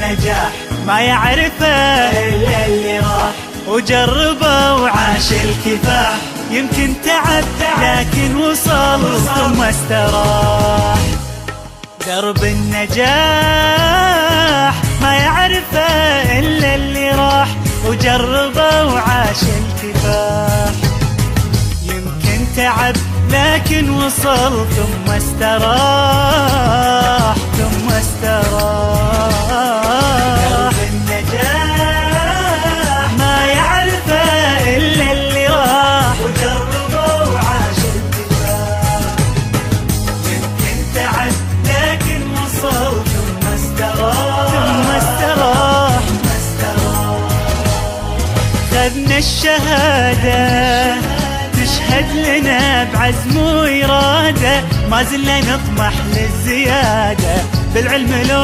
النجاح ما يعرفه إلا اللي راح وجربه وعاش الكفاح. يمكن تعب لكن وصل ثم استراح. درب النجاح ما يعرفه إلا اللي راح وجربه وعاش الكفاح. يمكن تعب لكن وصل ثم استراح ثم استراح. النجاح ما يعرفه إلا اللي راح وجربه وعاش الكفاح. يمكن تعب لكن وصل ثم استراح ثم استراح ثم استراح. خذنا الشهادة تشهد لنا بعزم وإرادة، ما زلنا نطمح للزيادة بالعلم لو